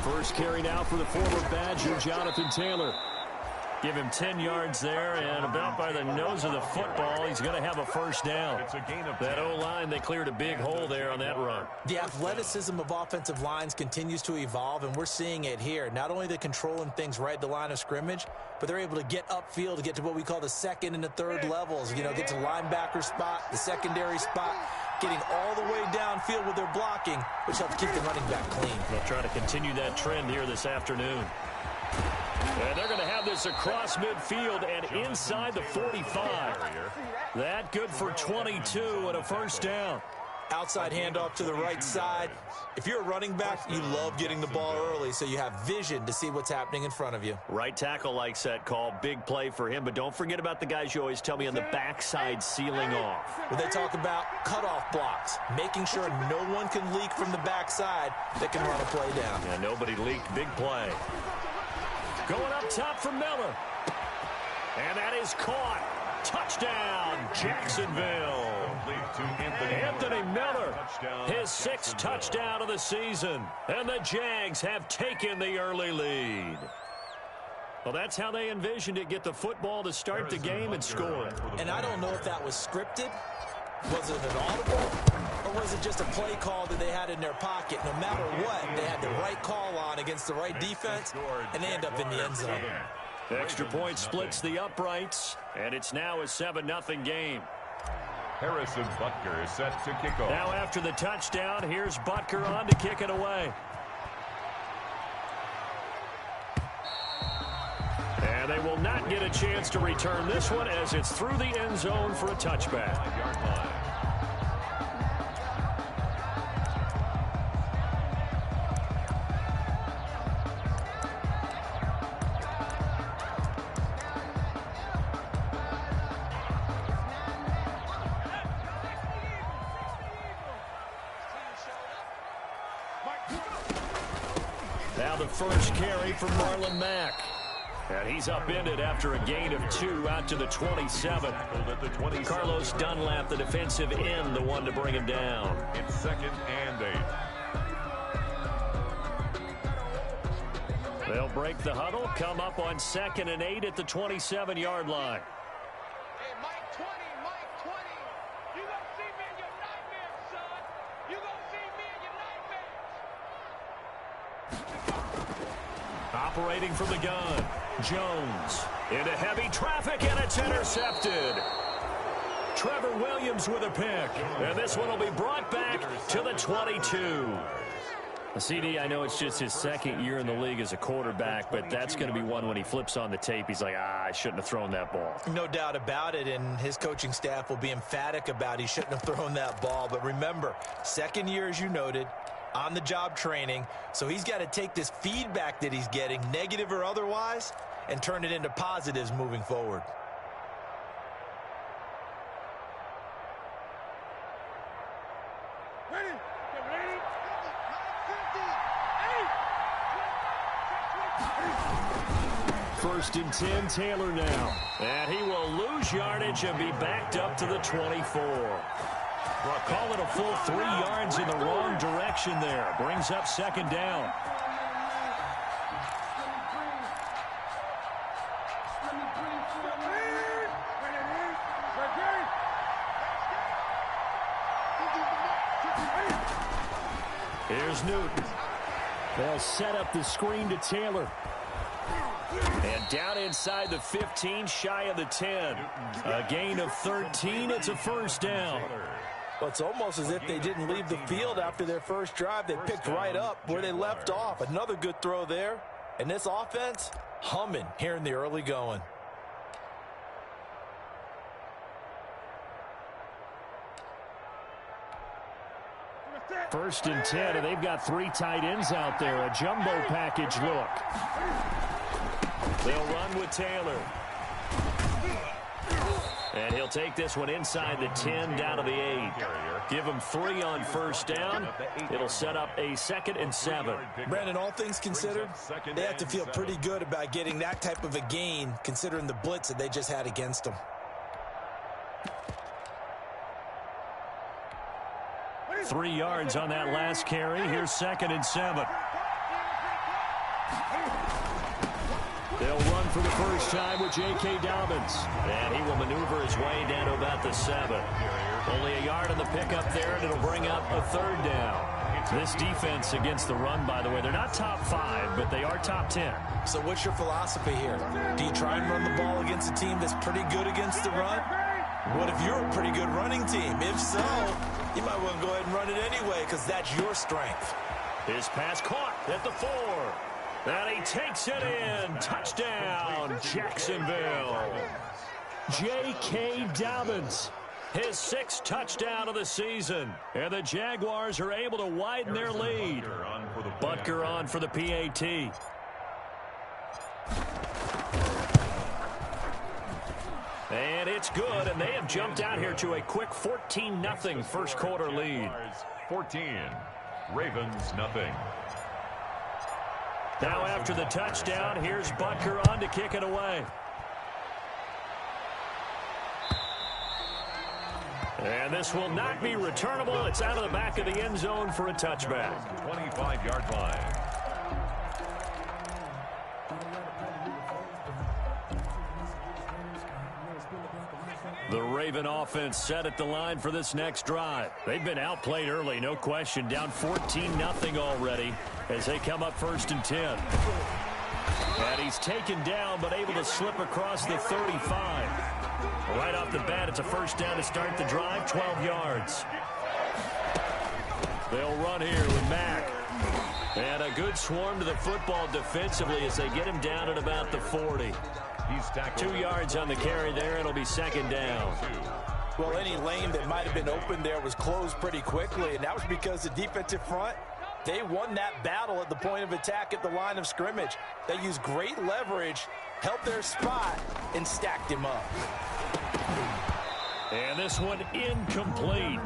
First carry now for the former Badger, Jonathan Taylor. Give him 10 yards there, and about by the nose of the football, he's going to have a first down. That O-line, they cleared a big hole there on that run. The athleticism of offensive lines continues to evolve, and we're seeing it here. Not only are they controlling things right at the line of scrimmage, but they're able to get upfield to get to what we call the second and the third levels. You know, get to linebacker spot, the secondary spot, getting all the way downfield with their blocking, which helps keep the running back clean. They'll try to continue that trend here this afternoon. And they're going to have this across midfield and inside the 45. That good for 22 and a first down. Outside handoff to the right side. If you're a running back, you love getting the ball early so you have vision to see what's happening in front of you. Right tackle likes that call. Big play for him. But don't forget about the guys you always tell me on the backside sealing off. When they talk about cutoff blocks, making sure no one can leak from the backside that can run a play down. Yeah, nobody leaked. Big play. Going up top for Miller. And that is caught. Touchdown, Jacksonville. Anthony Miller, his 6th touchdown of the season. And the Jags have taken the early lead. Well, that's how they envisioned it. Get the football to start the game and score it. And I don't know if that was scripted. Was it an audible? Or was it just a play call that they had in their pocket? No matter what, they had the right call on against the right defense, and they end up in the end zone. Extra point splits the uprights, and it's now a 7-0 game. Harrison Butker is set to kick off. Now after the touchdown, here's Butker on to kick it away. And they will not get a chance to return this one as it's through the end zone for a touchback. Now the first carry from Marlon Mack. And he's upended after a gain of 2 out to the 27. Carlos Dunlap, the defensive end, the one to bring him down. It's 2nd and 8. They'll break the huddle, come up on 2nd and 8 at the 27-yard line. Hey, Mike 20, Mike 20. You gonna see me in your nightmares, son. You gonna see me in your nightmares. Operating from the gun. Jones into heavy traffic, and it's intercepted. Trevor Williams with a pick, and this one will be brought back to the 22. CD, I know it's just his 2nd year in the league as a quarterback, but that's going to be one when he flips on the tape. He's like, I shouldn't have thrown that ball. No doubt about it, and his coaching staff will be emphatic about he shouldn't have thrown that ball. But remember, 2nd year, as you noted, on-the-job training, so he's got to take this feedback that he's getting, negative or otherwise, and turn it into positives moving forward. First and 10, Taylor now. And he will lose yardage and be backed up to the 24. Call it a full 3 yards in the wrong direction there. Brings up 2nd down. Here's Newton. They'll set up the screen to Taylor. And down inside the 15, shy of the 10. A gain of 13. It's a first down. Well, it's almost as if they didn't leave the field after their first drive. They picked right up where they left off. Another good throw there. And this offense, humming here in the early going. First and 10, and they've got 3 tight ends out there. A jumbo package look. They'll run with Taylor. And he'll take this one inside the 10 down to the 8. Give him 3 on first down. It'll set up a 2nd and 7. Brandon, all things considered, they have to feel pretty good about getting that type of a gain considering the blitz that they just had against them. 3 yards on that last carry. Here's 2nd and 7. They'll run for the first time with J.K. Dobbins. And he will maneuver his way down to about the 7. Only a yard on the pickup there, and it'll bring up a 3rd down. This defense against the run, by the way, they're not top 5, but they are top 10. So what's your philosophy here? Do you try and run the ball against a team that's pretty good against the run? What if you're a pretty good running team? If so, you might want to go ahead and run it anyway because that's your strength. His pass caught at the 4. And he takes it in. Touchdown, Jacksonville. J.K. Dobbins, his 6th touchdown of the season. And the Jaguars are able to widen their lead. Butker on for the PAT. And it's good, and they have jumped out here to a quick 14-0 first quarter lead. 14, Ravens nothing. Now after the touchdown, here's Butker on to kick it away. And this will not be returnable. It's out of the back of the end zone for a touchback. 25-yard line. The Raven offense set at the line for this next drive. They've been outplayed early, no question. Down 14-0 already as they come up 1st and 10. And he's taken down but able to slip across the 35. Right off the bat, it's a first down to start the drive, 12 yards. They'll run here with Mack. And a good swarm to the football defensively as they get him down at about the 40. He's tackled. 2 yards on the carry there. It'll be 2nd down. Well, any lane that might have been open there was closed pretty quickly, and that was because the defensive front, they won that battle at the point of attack at the line of scrimmage. They used great leverage, held their spot, and stacked him up. And this one incomplete.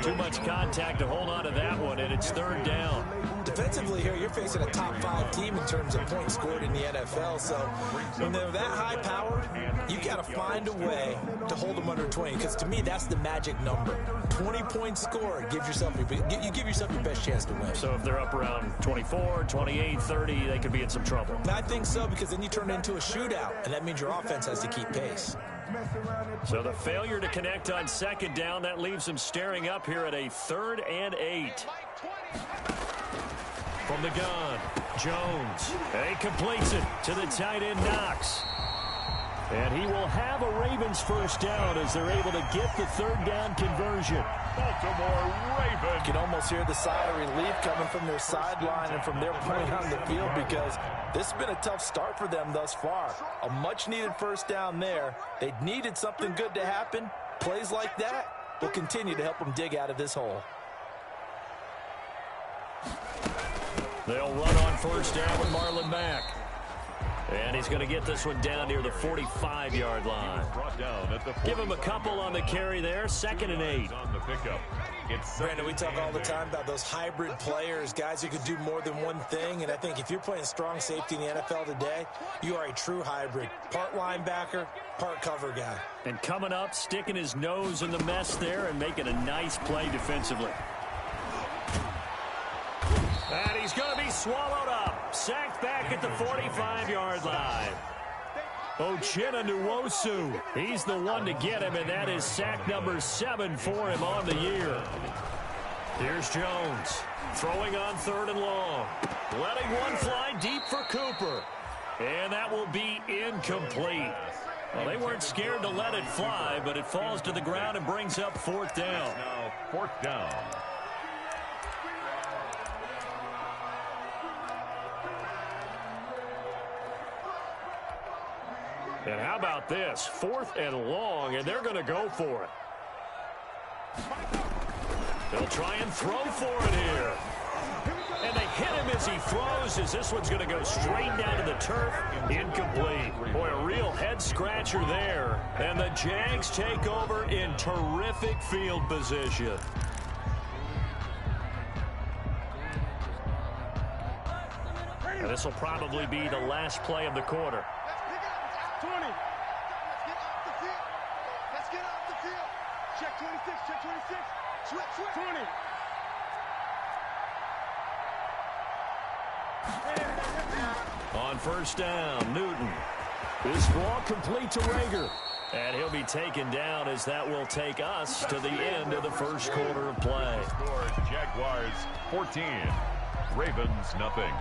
Too much contact to hold on to that one, and it's 3rd down. Defensively here, you're facing a top 5 team in terms of points scored in the NFL. So when they're that high-powered, you got to find a way to hold them under 20. Because to me, that's the magic number. 20 points scored gives yourself you give yourself your best chance to win. So if they're up around 24, 28, 30, they could be in some trouble. And I think so, because then you turn it into a shootout, and that means your offense has to keep pace. So the failure to connect on 2nd down, that leaves them staring up here at a 3rd and 8. From the gun, Jones. And he completes it to the tight end, Knox. And he will have a Ravens first down as they're able to get the 3rd down conversion. Baltimore Ravens. You can almost hear the sigh of relief coming from their sideline and from their point on the field, because this has been a tough start for them thus far. A much-needed first down there. They needed something good to happen. Plays like that will continue to help them dig out of this hole. They'll run on first down with Marlon Mack. And he's going to get this one down near the 45-yard line. Give him a couple on the carry there. 2nd and 8. On the pickup. Brandon, we talk all the time about those hybrid players, guys who could do more than one thing. And I think if you're playing strong safety in the NFL today, you are a true hybrid. Part linebacker, part cover guy. And coming up, sticking his nose in the mess there and making a nice play defensively. And he's going to be swallowed up. Sacked back at the 45-yard line. Uchenna Nwosu, he's the one to get him, and that is sack number 7 for him on the year. Here's Jones, throwing on 3rd and long. Letting one fly deep for Cooper. And that will be incomplete. Well, they weren't scared to let it fly, but it falls to the ground and brings up 4th down. Now 4th down. And how about this? 4th and long, and they're going to go for it. They'll try and throw for it here. And they hit him as he throws, as this one's going to go straight down to the turf. Incomplete. Boy, a real head-scratcher there. And the Jags take over in terrific field position. And this will probably be the last play of the quarter. 20. Let's get off the field. Let's get off the field. Check 26, check 26. Switch, 20. On first down, Newton. This ball complete to Rager. And he'll be taken down as that will take us to the end of the first quarter of play. Score, Jaguars 14, Ravens nothing.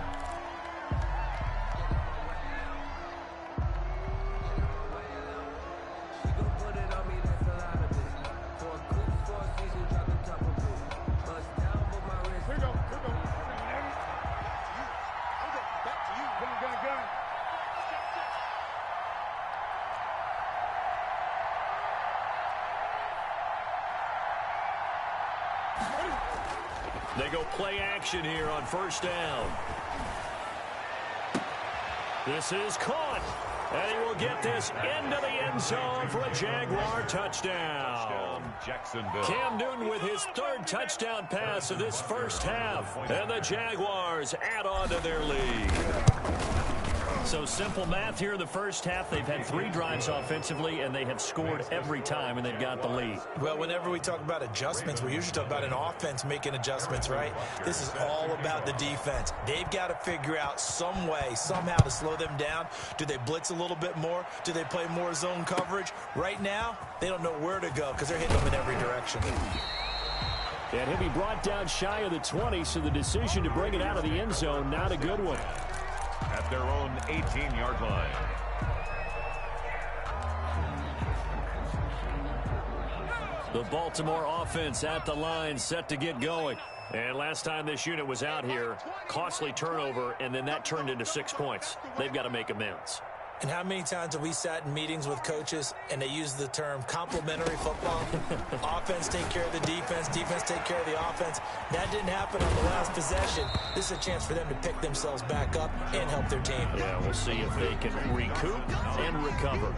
They go play action here on first down. This is caught. And he will get this into the end zone for a Jaguar touchdown. Jacksonville. Cam Newton with his third touchdown pass of this first half. And the Jaguars add on to their lead. So simple math here in the first half. They've had 3 drives offensively, and they have scored every time, and they've got the lead. Well, whenever we talk about adjustments, we usually talk about an offense making adjustments, right? This is all about the defense. They've got to figure out some way, somehow to slow them down. Do they blitz a little bit more? Do they play more zone coverage? Right now, they don't know where to go because they're hitting them in every direction. And he'll be brought down shy of the 20, so the decision to bring it out of the end zone, not a good one. At their own 18-yard line. The Baltimore offense at the line, set to get going. And last time this unit was out here, costly turnover, and then that turned into 6 points. They've got to make amends. And how many times have we sat in meetings with coaches and they use the term complementary football? Offense take care of the defense, defense take care of the offense. That didn't happen on the last possession. This is a chance for them to pick themselves back up and help their team. Yeah, we'll see if they can recoup and recover.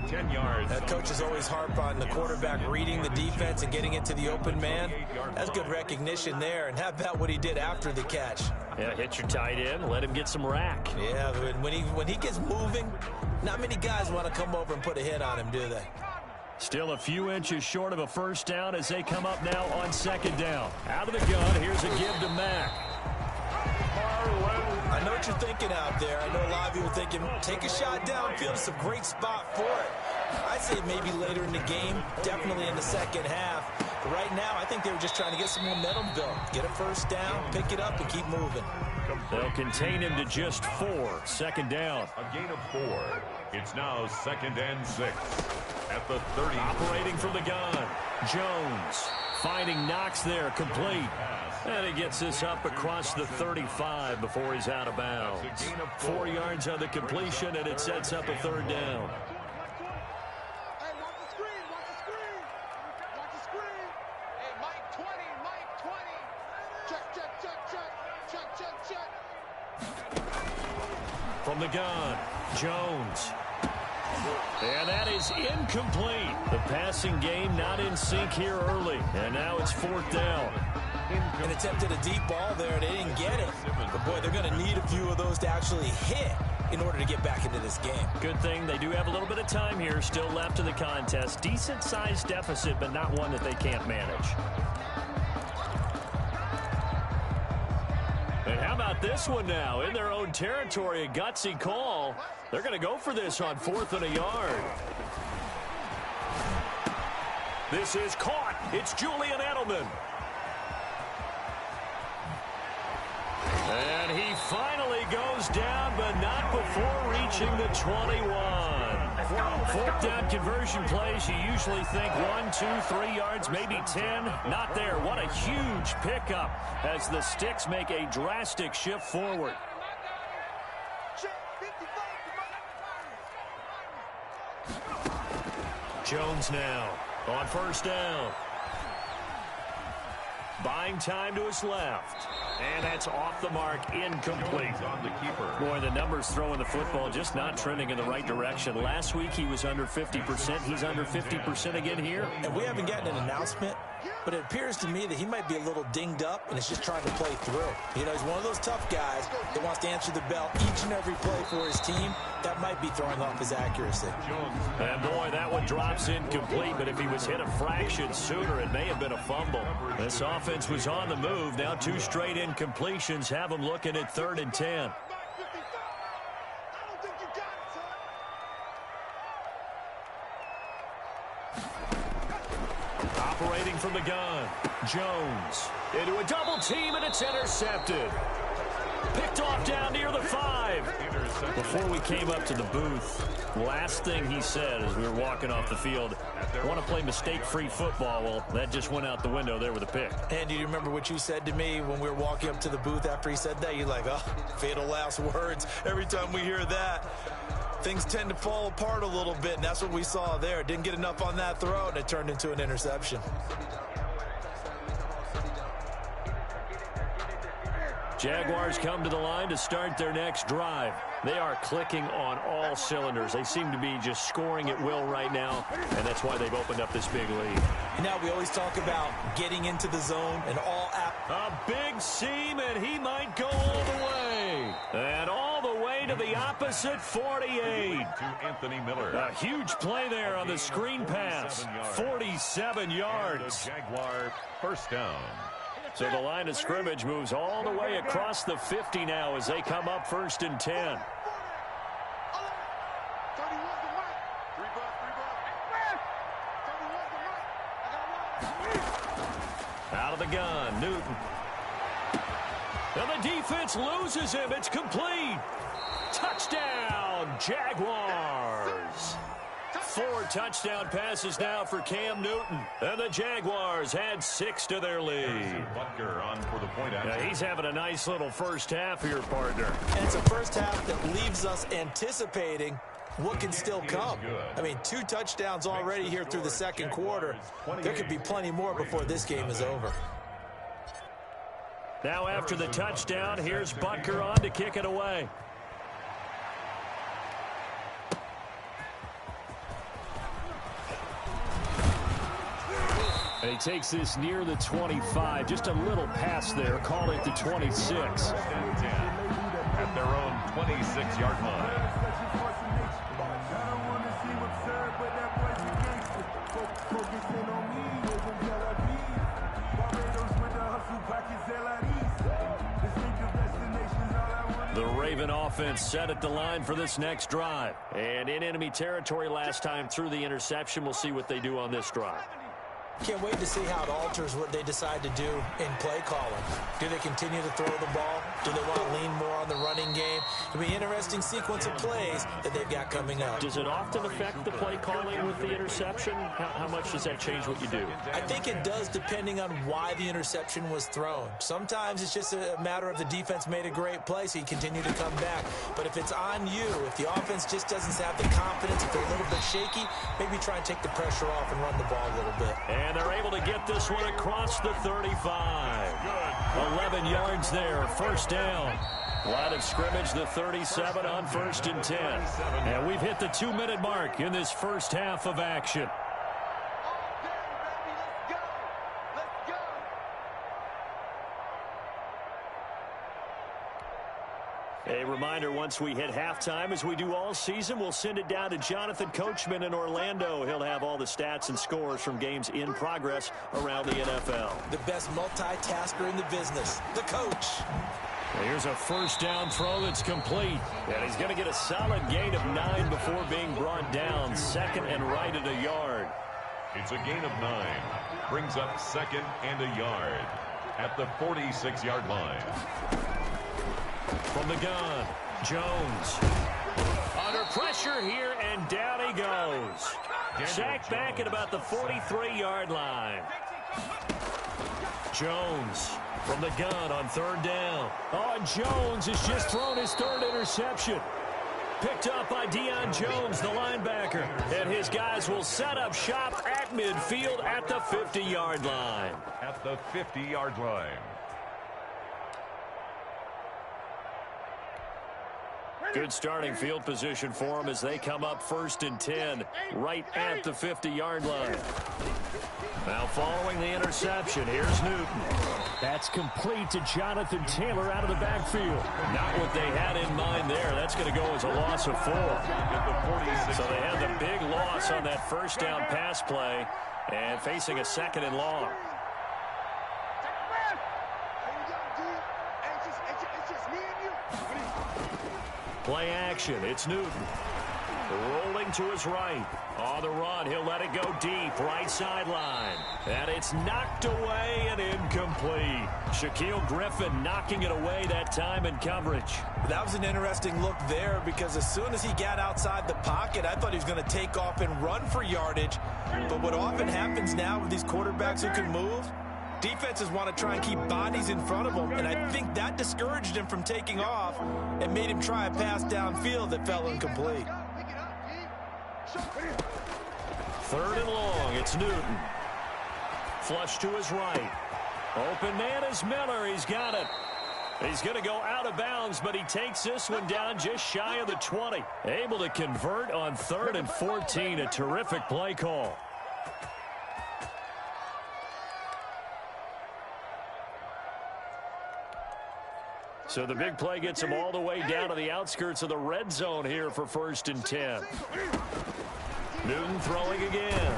10 yards. Coaches always harp on the quarterback reading the defense and getting into the open man. That's good recognition there. And how about what he did after the catch? Yeah, hit your tight end, let him get some rack. Yeah, when he gets moving, not many guys want to come over and put a hit on him, do they? Still a few inches short of a first down as they come up now on second down. Out of the gun, here's a give to Mack. I know what you're thinking out there. I know a lot of you are thinking, take a shot downfield. It's a great spot for it. I'd say maybe later in the game, definitely in the second half. But right now, I think they were just trying to get some momentum built. Get a first down, pick it up, and keep moving. They'll contain him to just 4. Second down. A gain of 4. It's now 2nd and 6. At the 30. Operating from the gun. Jones finding Knox there, complete. And he gets this up across the 35 before he's out of bounds. 4 yards on the completion, and it sets up a third down. Hey, watch the screen, watch the screen. Watch the screen. Hey, Mike 20, Mike 20. Check, check, check, check. Check, check, check. From the gun, Jones. And that is incomplete. The passing game not in sync here early. And now it's 4th down. And attempted a deep ball there. They didn't get it. But, boy, they're going to need a few of those to actually hit in order to get back into this game. Good thing they do have a little bit of time here still left in the contest. Decent-sized deficit, but not one that they can't manage. And how about this one now? In their own territory, a gutsy call. They're going to go for this on 4th and a yard. This is caught. It's Julian Edelman. And he finally goes down, but not before reaching the 21. 4th down conversion plays, you usually think 1, 2, 3 yards, maybe 10. Not there. What a huge pickup as the Sticks make a drastic shift forward. Jones now on first down. Buying time to his left. And that's off the mark, incomplete. On the keeper. Boy, the numbers throwing the football just not trending in the right direction. Last week he was under 50%. He's under 50% again here. And we haven't gotten an announcement, but it appears to me that he might be a little dinged up and is just trying to play through. You know, he's one of those tough guys that wants to answer the bell each and every play for his team. That might be throwing off his accuracy. And boy, that one drops incomplete, but if he was hit a fraction sooner, it may have been a fumble. This offense was on the move. Now 2 straight incompletions have them looking at 3rd and 10. from the gun. Jones into a double team, and it's intercepted. Picked off down near the 5. Before we came up to the booth, last thing he said as we were walking off the field, I want to play mistake-free football. Well, that just went out the window there with a pick. And do you remember what you said to me when we were walking up to the booth after he said that? You're like, oh, fatal last words. Every time we hear that, things tend to fall apart a little bit, and that's what we saw there. Didn't get enough on that throw, and it turned into an interception. Jaguars come to the line to start their next drive. They are clicking on all cylinders. They seem to be just scoring at will right now, and that's why they've opened up this big lead. Now we always talk about getting into the zone and all a big seam, and he might go all the way. And all the way to the opposite 48. To Anthony Miller. A huge play there on the screen pass. 47 yards. Jaguar first down. So the line of scrimmage moves all the way across the 50 now as they come up 1st and 10. Out of the gun, Newton. And the defense loses him. It's complete. Touchdown, Jaguars. 4 touchdown passes now for Cam Newton. And the Jaguars add 6 to their lead. Butker on for the point now he's having a nice little first half here, partner. And it's a first half that leaves us anticipating what can still come. I mean, 2 touchdowns already here through the second quarter. There could be plenty more before this game is over. Now after the touchdown, here's Butker on to kick it away. And he takes this near the 25. Just a little pass there. Call it the 26. At their own 26-yard line. The Raven offense set at the line for this next drive. And in enemy territory last time through the interception. We'll see what they do on this drive. Can't wait to see how it alters what they decide to do in play calling. Do they continue to throw the ball? Do they want to lean more on the running game? It'll be an interesting sequence of plays that they've got coming up. Does it often affect the play calling with the interception? How much does that change what you do? I think it does depending on why the interception was thrown. Sometimes it's just a matter of the defense made a great play, so you continue to come back. But if it's on you, if the offense just doesn't have the confidence, if they're a little bit shaky, maybe try and take the pressure off and run the ball a little bit. And they're able to get this one across the 35. 11 yards there, first down. Line of scrimmage, the 37 on 1st and 10. And we've hit the 2-minute mark in this first half of action. A reminder, once we hit halftime, as we do all season, we'll send it down to Jonathan Coachman in Orlando. He'll have all the stats and scores from games in progress around the NFL. The best multitasker in the business, the coach. Here's a first down throw that's complete. And he's going to get a solid gain of 9 before being brought down. Second and right at a yard. It's a gain of 9. Brings up 2nd and a yard at the 46-yard line. From the gun, Jones. Under pressure here, and down he goes. Sacked back at about the 43-yard line. Jones from the gun on 3rd down. Oh, and Jones has just thrown his 3rd interception. Picked up by Deion Jones, the linebacker. And his guys will set up shop at midfield at the 50-yard line. At the 50-yard line. Good starting field position for them as they come up 1st and 10, right at the 50-yard line. Now following the interception, here's Newton. That's complete to Jonathan Taylor out of the backfield. Not what they had in mind there. That's going to go as a loss of 4. So they had the big loss on that first down pass play and facing a 2nd and long. Play action. It's Newton. Rolling to his right. On the run, he'll let it go deep, right sideline. And it's knocked away and incomplete. Shaquille Griffin knocking it away that time in coverage. That was an interesting look there because as soon as he got outside the pocket, I thought he was going to take off and run for yardage. But what often happens now with these quarterbacks who can move, defenses want to try and keep bodies in front of them, and I think that discouraged him from taking off and made him try a pass downfield that fell incomplete. Third and long, it's Newton. Flush to his right. Open man is Miller. He's got it. He's going to go out of bounds, but he takes this one down just shy of the 20. Able to convert on 3rd and 14. A terrific play call. So the big play gets him all the way down to the outskirts of the red zone here for 1st and 10. Newton throwing again.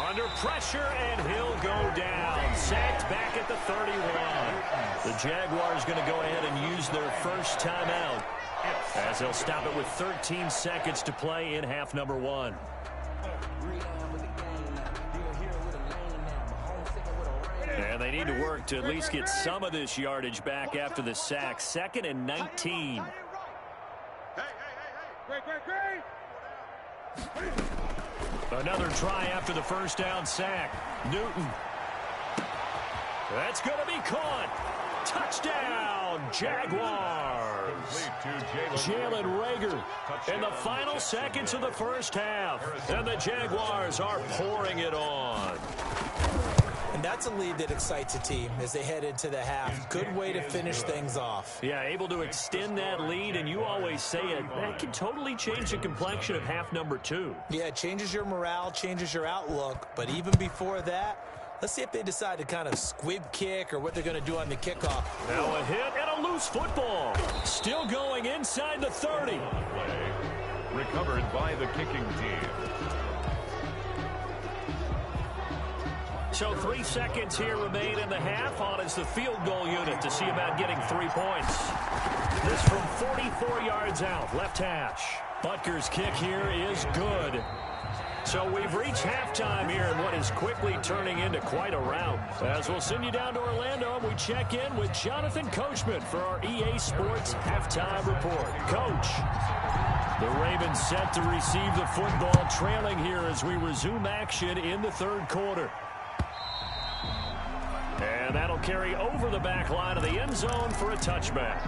Under pressure, and he'll go down. Sacked back at the 31. The Jaguars going to go ahead and use their first timeout as they'll stop it with 13 seconds to play in half number 1. And they need to work to at least get some of this yardage back after the sack. 2nd and 19. Another try after the first down sack. Newton. That's going to be caught. Touchdown, Jaguars. Jalen Reagor in the final seconds of the first half. And the Jaguars are pouring it on. And that's a lead that excites a team as they head into the half. Good way to finish things off. Yeah, able to extend that lead, and you always say it, that can totally change the complexion of half number 2. Yeah, it changes your morale, changes your outlook. But even before that, let's see if they decide to kind of squib kick or what they're going to do on the kickoff. Now a hit and a loose football. Still going inside the 30. Recovered by the kicking team. So 3 seconds here remain in the half. On is the field goal unit to see about getting 3 points. This from 44 yards out, left hash. Butker's kick here is good. So we've reached halftime here in what is quickly turning into quite a rout. As we'll send you down to Orlando, and we check in with Jonathan Coachman for our EA Sports Halftime Report. Coach, the Ravens set to receive the football, trailing here as we resume action in the 3rd quarter. And that'll carry over the back line of the end zone for a touchback.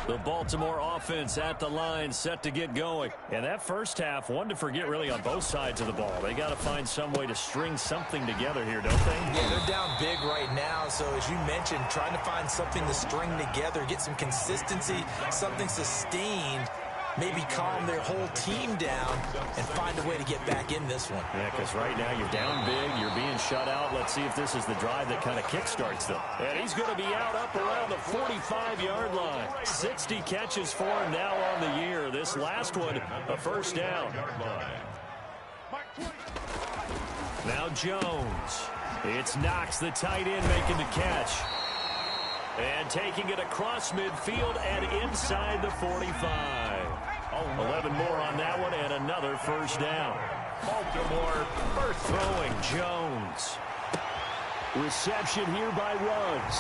The Baltimore offense at the line, set to get going. And that first half, one to forget really on both sides of the ball. They got to find some way to string something together here, don't they? Yeah, they're down big right now. So as you mentioned, trying to find something to string together, get some consistency, something sustained, maybe calm their whole team down and find a way to get back in this one. Yeah, because right now you're down big, you're being shut out. Let's see if this is the drive that kind of kickstarts them. And he's going to be out up around the 45-yard line. 60 catches for him now on the year. This last one, a first down. Now Jones. It's Knox, the tight end, making the catch. And taking it across midfield and inside the 45. 11 more on that one and another first down. Baltimore first throwing Jones. Reception here by Ruggs.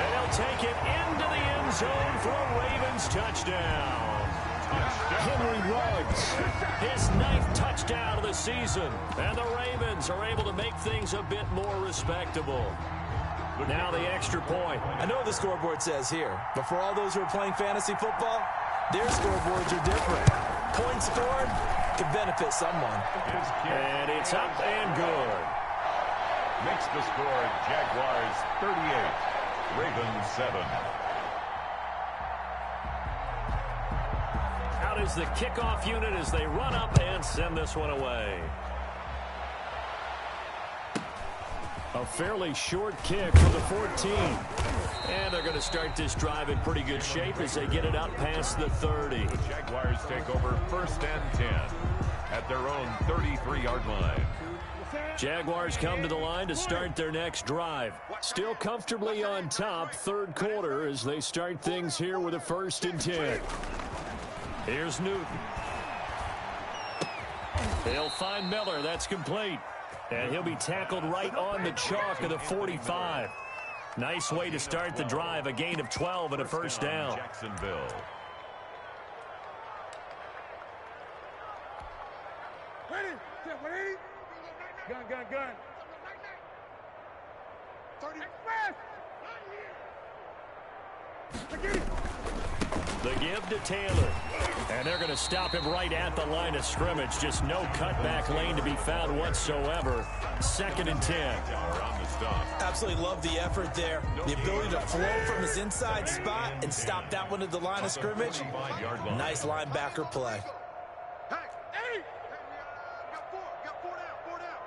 And he'll take it into the end zone for a Ravens touchdown. Henry Ruggs, his 9th touchdown of the season. And the Ravens are able to make things a bit more respectable. Now the extra point. I know what the scoreboard says here, but for all those who are playing fantasy football, their scoreboards are different. Points scored could benefit someone. And it's up and good. Makes the score Jaguars 38, Ravens 7. Out is the kickoff unit as they run up and send this one away. A fairly short kick for the 14. And they're going to start this drive in pretty good shape as they get it up past the 30. The Jaguars take over 1st and 10 at their own 33-yard line. Jaguars come to the line to start their next drive. Still comfortably on top, third quarter, as they start things here with a 1st and 10. Here's Newton. They'll find Miller. That's complete. And he'll be tackled right on the chalk of the 45. Nice way to start the drive, a gain of 12 and a 1st down. Jacksonville. Gun. 30. The give to Taylor. And they're going to stop him right at the line of scrimmage. Just no cutback lane to be found whatsoever. 2nd and 10. Absolutely love the effort there. The ability to flow from his inside spot and stop that one at the line of scrimmage. Nice linebacker play. Hey! Got four down.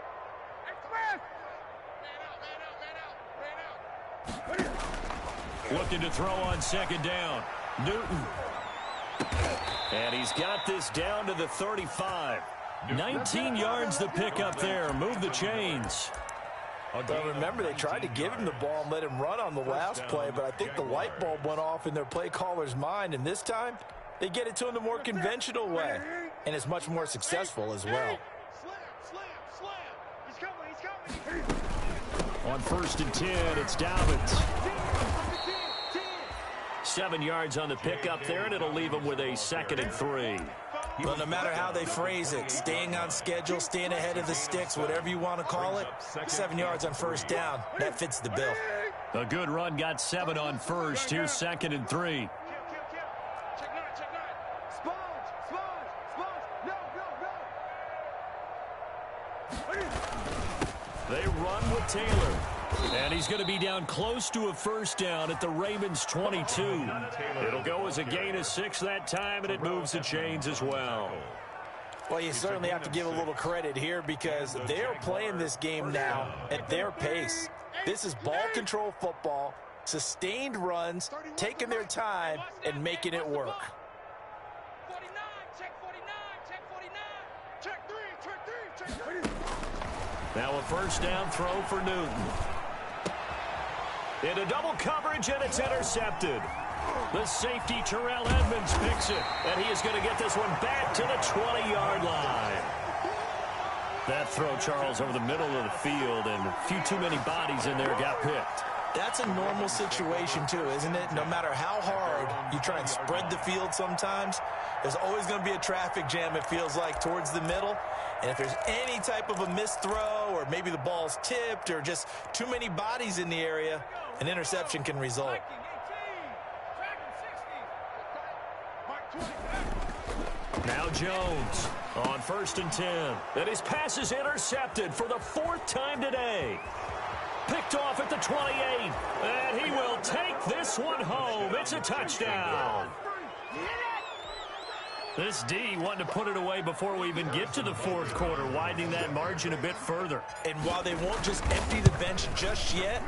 Express! Man out. Looking to throw on 2nd down. Newton. And he's got this down to the 35. 19 yards to pick up there. Move the chains. But remember, they tried to give him the ball and let him run on the last play, but I think the light bulb went off in their play caller's mind, and this time they get it to him the more conventional way, and it's much more successful as well. Slam. He's coming. On 1st and 10, it's Dobbins. 7 yards on the pickup there, and it'll leave him with a 2nd and 3. Well, no matter how they phrase it, staying on schedule, staying ahead of the sticks, whatever you want to call it, 7 yards on 1st down, that fits the bill. A good run, got 7 on 1st. Here's 2nd and 3. Check nine. Sponge. No. They run with Taylor. And he's going to be down close to a 1st down at the Ravens' 22. It'll go as a gain of 6 that time, and it moves the chains as well. Well, you certainly have to give a little credit here because they're playing this game now at their pace. This is ball control football, sustained runs, taking their time, and making it work. 49, check 49. Check three. Now a 1st down throw for Newton. Into double coverage, and it's intercepted. The safety, Terrell Edmonds, picks it, and he is going to get this one back to the 20-yard line. That throw, Charles, over the middle of the field, and a few too many bodies in there got picked. That's a normal situation, too, isn't it? No matter how hard you try and spread the field sometimes, there's always going to be a traffic jam, it feels like, towards the middle. And if there's any type of a missed throw or maybe the ball's tipped or just too many bodies in the area, an interception can result. Now Jones on 1st and 10. And his pass is intercepted for the 4th time today. Picked off at the 28. And he will take this one home. It's a touchdown. This D wanting to put it away before we even get to the 4th quarter, widening that margin a bit further. And while they won't just empty the bench just yet,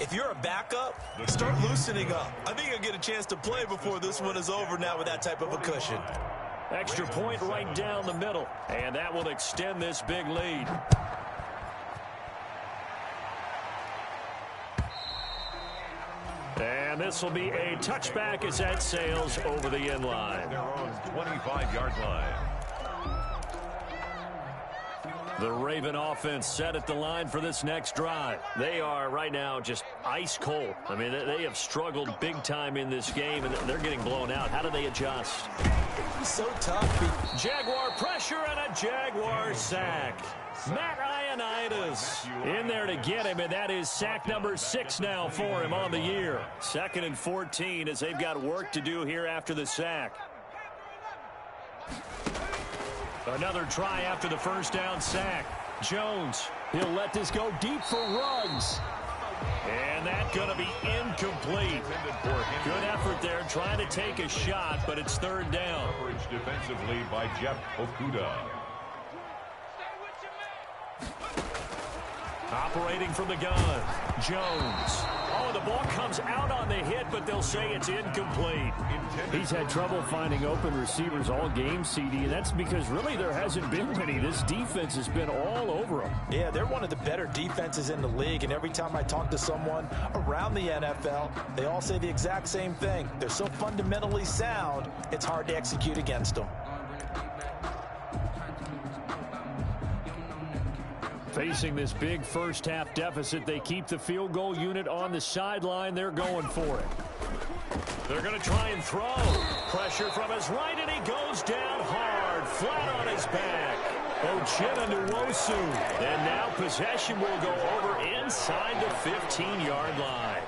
if you're a backup, start loosening up. I think you'll get a chance to play before this one is over now with that type of a cushion. Extra point right down the middle, and that will extend this big lead. And this will be a touchback as that sails over the end line. Their own 25-yard line. The Raven offense set at the line for this next drive. They are right now just ice cold. I mean, they have struggled big time in this game, and they're getting blown out. How do they adjust? It's so tough. Jaguar pressure and a Jaguar sack. Matt Ioannidis in there to get him, and that is sack number 6 now for him on the year. 2nd and 14 as they've got work to do here after the sack. Another try after the 1st down sack. Jones, he'll let this go deep for Ruggs. And that's going to be incomplete. Good effort there trying to take a shot, but it's 3rd down. Coverage defensively by Jeff Okuda. Operating from the gun, Jones. Oh, the ball comes out on the hit, but they'll say it's incomplete. He's had trouble finding open receivers all game, CD, and that's because really there hasn't been many. This defense has been all over them. Yeah, they're one of the better defenses in the league, and every time I talk to someone around the NFL, they all say the exact same thing. They're so fundamentally sound, it's hard to execute against them. Facing this big first-half deficit, they keep the field goal unit on the sideline. They're going for it. They're going to try and throw. Pressure from his right, and he goes down hard, flat on his back. Ochena-Nwosu. And now possession will go over inside the 15-yard line.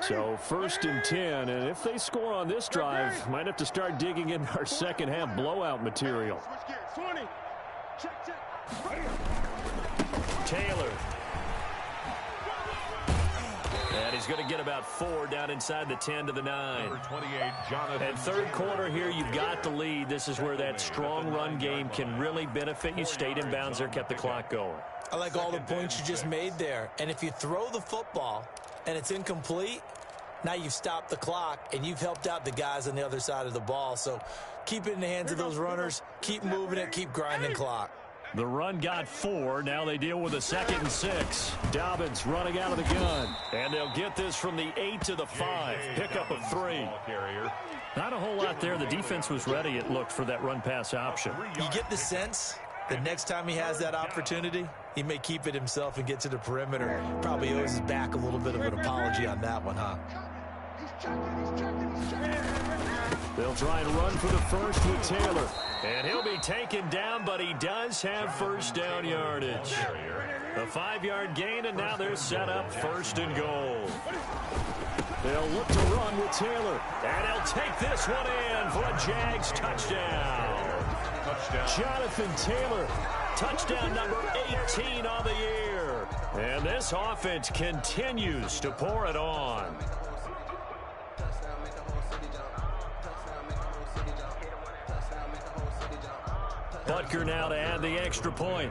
So 1st and 10, and if they score on this drive, might have to start digging in our second-half blowout material. Taylor. And he's going to get about 4 down inside the 10 to the 9. Number 28, Jonathan. And third quarter here, you've got the lead. This is where that strong run game can really benefit you. Stayed in bounds there, kept the clock going. I like all the points you just made there. And if you throw the football and it's incomplete, now you've stopped the clock and you've helped out the guys on the other side of the ball. So keep it in the hands of those runners. Keep moving it. Keep grinding clock. The run got 4. Now they deal with a 2nd and 6. Dobbins running out of the gun. And they'll get this from the 8 to the 5. Pickup of 3. Not a whole lot there. The defense was ready, it looked, for that run-pass option. You get the sense that next time he has that opportunity, he may keep it himself and get to the perimeter. Probably owes his back a little bit of an apology on that one, huh? They'll try and run for the first with Taylor. And he'll be taken down, but he does have first down yardage. A 5-yard gain, and now they're set up 1st and goal. They'll look to run with Taylor. And he'll take this one in for a Jags touchdown. Jonathan Taylor, touchdown number 18 on the year. And this offense continues to pour it on. Butker now to add the extra point.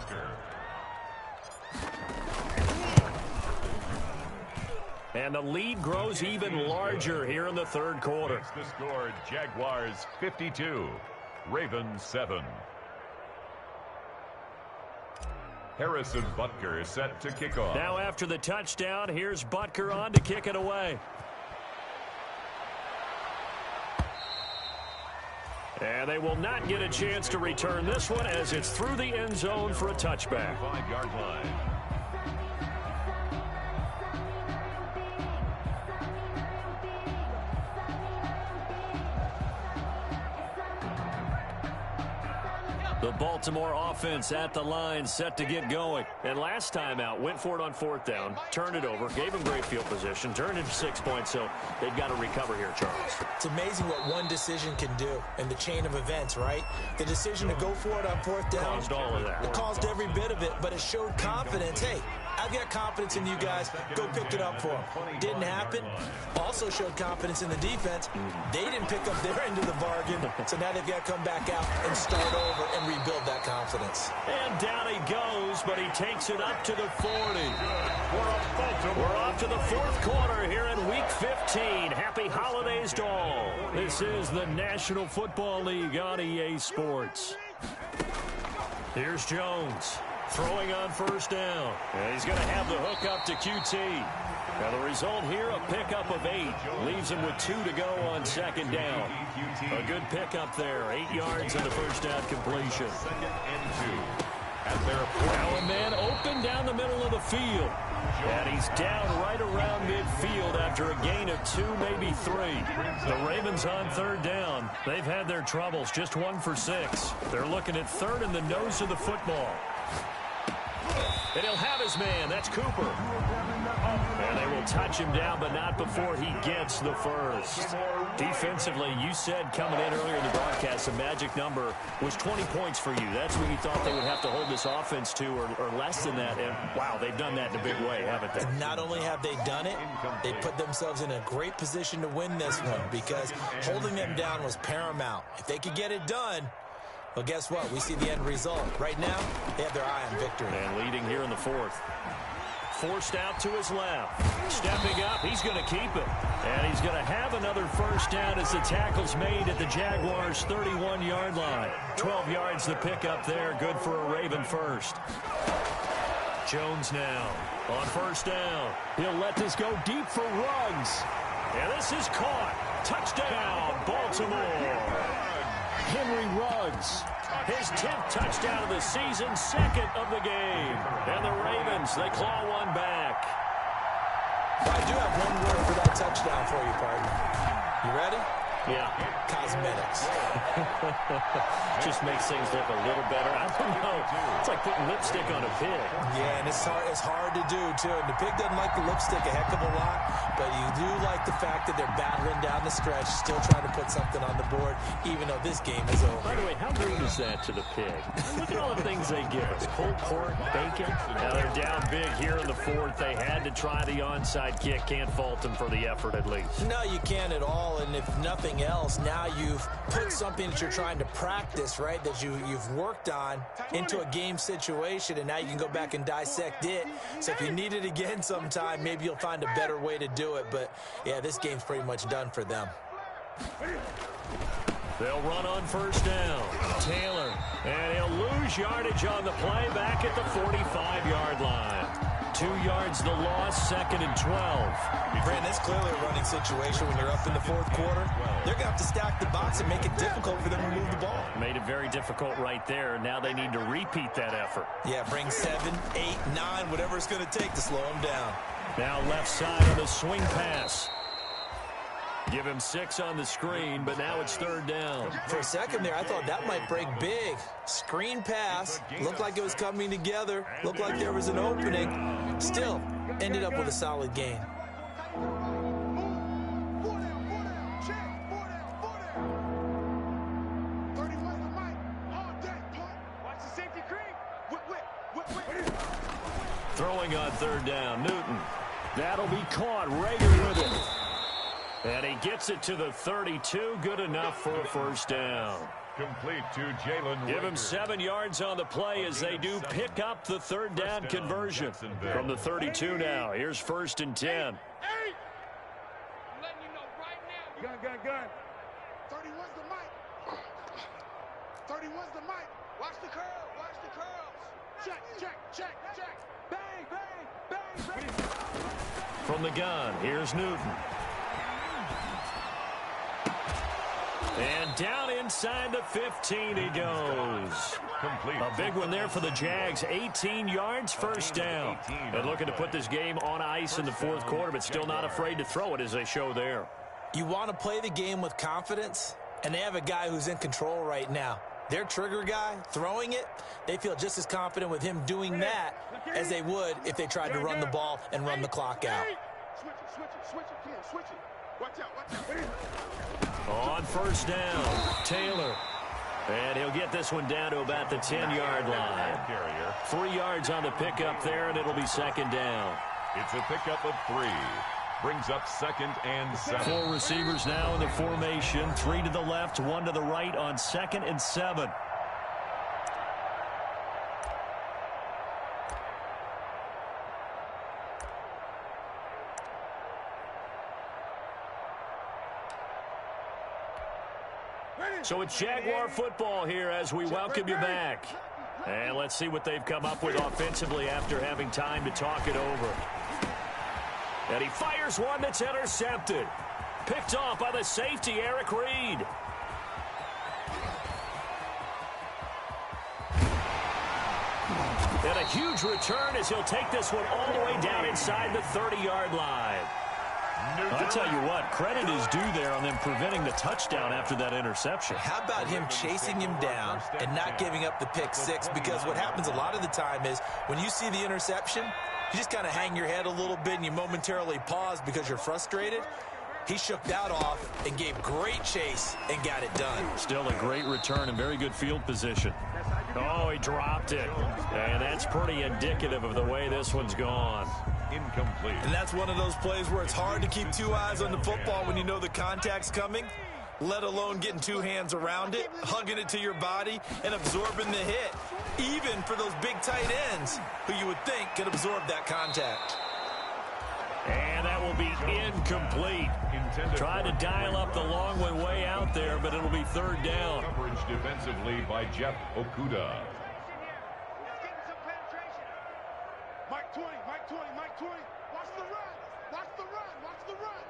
And the lead grows even larger here in the third quarter. The score, Jaguars 52, Ravens 7. Harrison Butker is set to kick off. Now after the touchdown, here's Butker on to kick it away. And they will not get a chance to return this one as it's through the end zone for a touchback. 5-yard line. The Baltimore offense at the line, set to get going. And last time out, went for it on 4th down, turned it over, gave them great field position, turned it 6 points, so they've got to recover here, Charles. It's amazing what one decision can do in the chain of events, right? The decision to go for it on 4th down. Caused all of that. It caused every bit of it, but it showed confidence. Hey, I've got confidence in you guys. Go pick it up for them. Didn't happen. Also showed confidence in the defense. They didn't pick up their end of the bargain, so now they've got to come back out and start over and rebuild that confidence. And down he goes, but he takes it up to the 40. We're off to the 4th quarter here in Week 15. Happy holidays to all. This is the National Football League on EA Sports. Here's Jones. Throwing on 1st down. And he's going to have the hook up to QT. Now the result here, a pickup of 8. Leaves him with 2 to go on 2nd down. A good pickup there. 8 yards on the first down completion. 2nd and 2. Now a man open down the middle of the field. And he's down right around midfield after a gain of 2, maybe 3. The Ravens on 3rd down. They've had their troubles, just 1 for 6. They're looking at 3rd in the nose of the football. And he'll have his man. That's Cooper. And they will They'll touch him down, but not before he gets the first. Defensively, you said coming in earlier in the broadcast, the magic number was 20 points for you. That's what you thought they would have to hold this offense to, or less than that. And, wow, they've done that in a big way, haven't they? And not only have they done it, they put themselves in a great position to win this one because holding them down was paramount. If they could get it done, well, guess what? We see the end result. Right now, they have their eye on victory. And leading here in the fourth. Forced out to his left. Stepping up, he's going to keep it. And he's going to have another first down as the tackle's made at the Jaguars' 31-yard line. 12 yards to pick up there. Good for a Raven first. Jones now on first down. He'll let this go deep for Ruggs. And this is caught. Touchdown, Baltimore. Henry Ruggs. His 10th touchdown of the season, second of the game. And the Ravens, they claw one back. I do have one word for that touchdown for you, partner. You ready? Yeah. Cosmetics. Just makes things look a little better. I don't know. It's like putting lipstick on a pig. Yeah, and it's hard to do, too. And the pig doesn't like the lipstick a heck of a lot, but you do like the fact that they're battling down the stretch, still trying to put something on the board, even though this game is over. By the way, how great is that to the pig? Look at all the things they give us. Pulled pork, bacon. Now they're down big here in the fourth. They had to try the onside kick. Can't fault them for the effort, at least. No, you can't at all. And if nothing else, now you've put something that you're trying to practice, right, that you've worked on into a game situation, and now you can go back and dissect it. So if you need it again sometime, maybe you'll find a better way to do it. But, yeah, this game's pretty much done for them. They'll run on first down. Taylor, and he'll lose yardage on the play back at the 45-yard line. 2 yards the loss, second and 12. Brandon, it's clearly a running situation when you're up in the fourth quarter. They're going to have to stack the box and make it difficult for them to move the ball. Made it very difficult right there. Now they need to repeat that effort. Yeah, bring 7, 8, 9, whatever it's going to take to slow them down. Now left side on the swing pass. Give him 6 on the screen, but now it's third down. For a second there, I thought that might break big. Screen pass. Looked like it was coming together. Looked like there was an opening. Still, ended up with a solid gain. Throwing on third down, Newton. That'll be caught. Rager with it. And he gets it to the 32. Good enough for a first down. Complete to Jalen. Give him 7 yards on the play as they do pick up the third down conversion. From the 32 now. Here's first and 10. I'm letting you know right now. Gun. 31's the mic. 31's the mic. Watch the curls. Check. Bang. From the gun, here's Newton. And down inside the 15 he goes. Complete. A big one there for the Jags. 18 yards, first down. And looking to put this game on ice in the fourth quarter, but still not afraid to throw it as they show there. You want to play the game with confidence, and they have a guy who's in control right now. Their trigger guy, throwing it, they feel just as confident with him doing that as they would if they tried to run the ball and run the clock out. Switch it. Watch out. On first down, Taylor. And he'll get this one down to about the 10-yard line. 3 yards on the pickup there, and it'll be second down. It's a pickup of 3. Brings up second and 7. 4 receivers now in the formation. 3 to the left, 1 to the right on second and 7. So it's Jaguar football here as we welcome you back. And let's see what they've come up with offensively after having time to talk it over. And he fires one that's intercepted. Picked off by the safety, Eric Reed. And a huge return as he'll take this one all the way down inside the 30-yard line. I'll tell you what, credit is due there on them preventing the touchdown after that interception. How about him chasing him down and not giving up the pick six? Because what happens a lot of the time is when you see the interception, you just kind of hang your head a little bit and you momentarily pause because you're frustrated. He shook that off and gave great chase and got it done. Still a great return and very good field position. Oh, he dropped it. And that's pretty indicative of the way this one's gone. Incomplete. And that's one of those plays where it's hard to keep two eyes on the football when you know the contact's coming, let alone getting two hands around it, hugging it to your body, and absorbing the hit, even for those big tight ends who you would think could absorb that contact. And that will be incomplete. Tried to dial up the long one way out there, but it'll be third down. Coverage defensively by Jeff Okuda. Mike 20, Mike 20, Mike 20. Watch the run. Watch the run. Watch the run.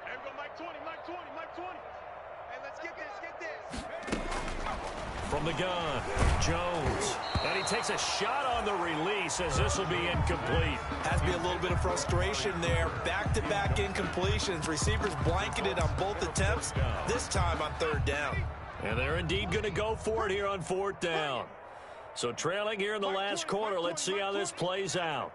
There we go, Mike 20, Mike 20, Mike 20. Hey, let's get this, get this. From the gun, Jones. And he takes a shot on the release as this will be incomplete. Has to be a little bit of frustration there. Back-to-back incompletions. Receivers blanketed on both attempts, this time on third down. And they're indeed going to go for it here on fourth down. So trailing here in the last quarter, let's see how this plays out.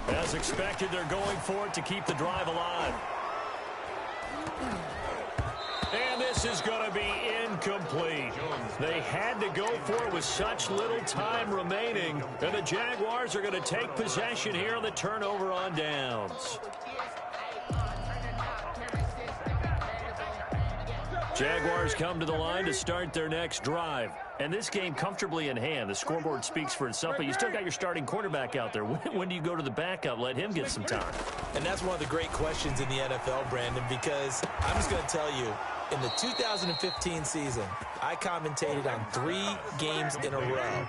As expected, they're going for it to keep the drive alive. And this is going to be incomplete. They had to go for it with such little time remaining. And the Jaguars are going to take possession here on the turnover on downs. Jaguars come to the line to start their next drive. And this game comfortably in hand. The scoreboard speaks for itself, but you still got your starting quarterback out there. When do you go to the backup? Let him get some time. And that's one of the great questions in the NFL, Brandon, because I'm just going to tell you, in the 2015 season, I commentated on 3 games in a row.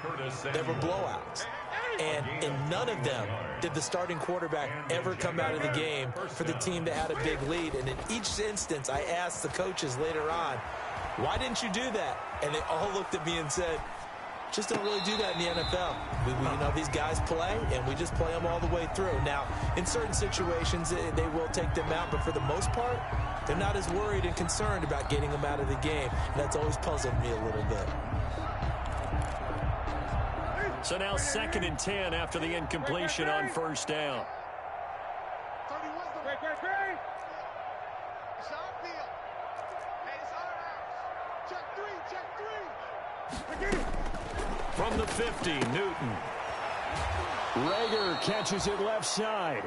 There were blowouts. And in none of them did the starting quarterback ever come out of the game for the team that had a big lead. And in each instance, I asked the coaches later on, why didn't you do that? And they all looked at me and said, just don't really do that in the NFL. You know, these guys play, and we just play them all the way through. Now, in certain situations, they will take them out, but for the most part, they're not as worried and concerned about getting them out of the game. And that's always puzzled me a little bit. So now 2nd and 10 after the incompletion on first down. 31's the break. It's our field. Hey, it's our house. Check 3, check 3. From the 50, Newton. Rager catches it left side.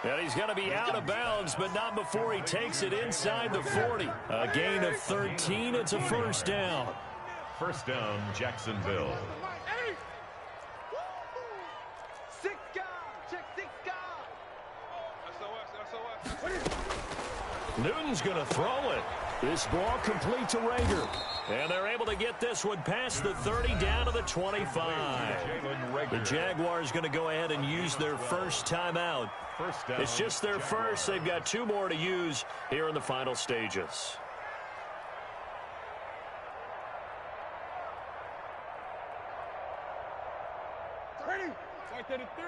And he's going to be out of bounds, but not before he takes it inside the 40. A gain of 13. It's a first down. First down, Jacksonville. Newton's going to throw it. This ball complete to Rager. And they're able to get this one past the 30 down to the 25. The Jaguars going to go ahead and use their first timeout. It's just their first. They've got 2 more to use here in the final stages. Ready? Right to the 3.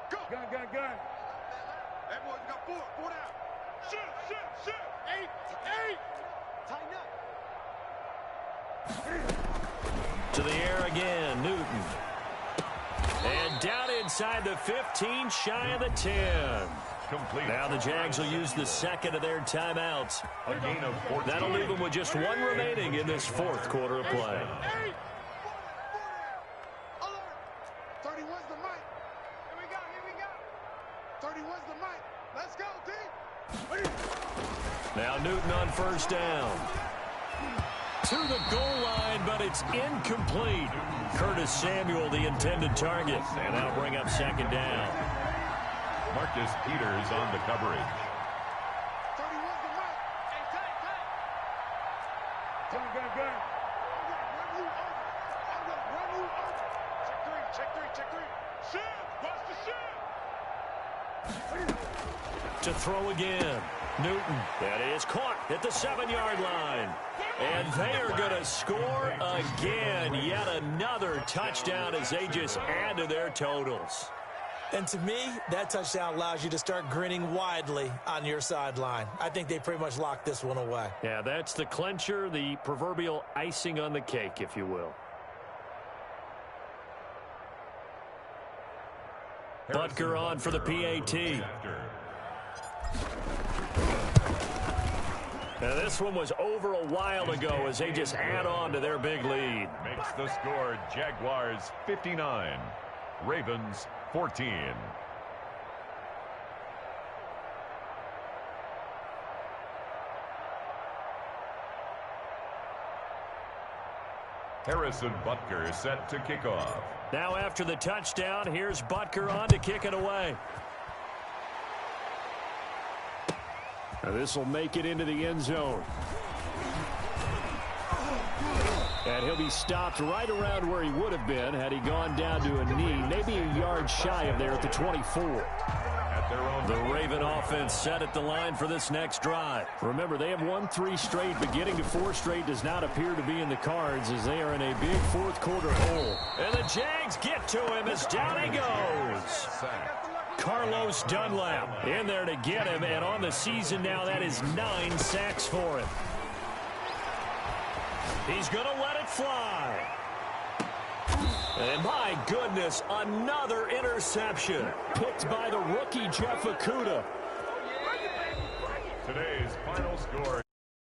Go. Gun. That boy got 4 down. Shoot. 8. Tighten up. To the air again, Newton. And down inside the 15, shy of the 10. Complete. Now the Jags will use the second of their timeouts. A gain of 14. That'll leave them with just 1 remaining in this 4th quarter of play. 31's the mic. Here we go. 31's the mic. Let's go, D. Now Newton on first down. To the goal line, but it's incomplete. Curtis Samuel, the intended target. And that'll bring up 2nd down. Marcus Peters on the coverage. 31's the mic. Hey, tight. Gun. I'm gonna run you over. Check 3. Shit. Watch the shit. To throw again. Newton. That is caught at the 7-yard line. And they are going to score again. Yet another touchdown as they just add to their totals. And to me, that touchdown allows you to start grinning widely on your sideline. I think they pretty much locked this one away. Yeah, that's the clincher, the proverbial icing on the cake, if you will. Butker on for the PAT. Now this one was over a while ago as they just add on to their big lead. Makes the score Jaguars 59, Ravens 14. Harrison Butker set to kick off. Now after the touchdown, here's Butker on to kick it away. Now this will make it into the end zone. And he'll be stopped right around where he would have been had he gone down to a knee, maybe a yard shy of there at the 24. The Raven offense set at the line for this next drive. Remember, they have won 3 straight, but getting to 4 straight does not appear to be in the cards as they are in a big fourth quarter hole. And the Jags get to him as down he goes. Carlos Dunlap in there to get him, and on the season now, that is 9 sacks for him. He's going to let it fly. And my goodness, another interception. Picked by the rookie, Jeff Okudah. Today's final score.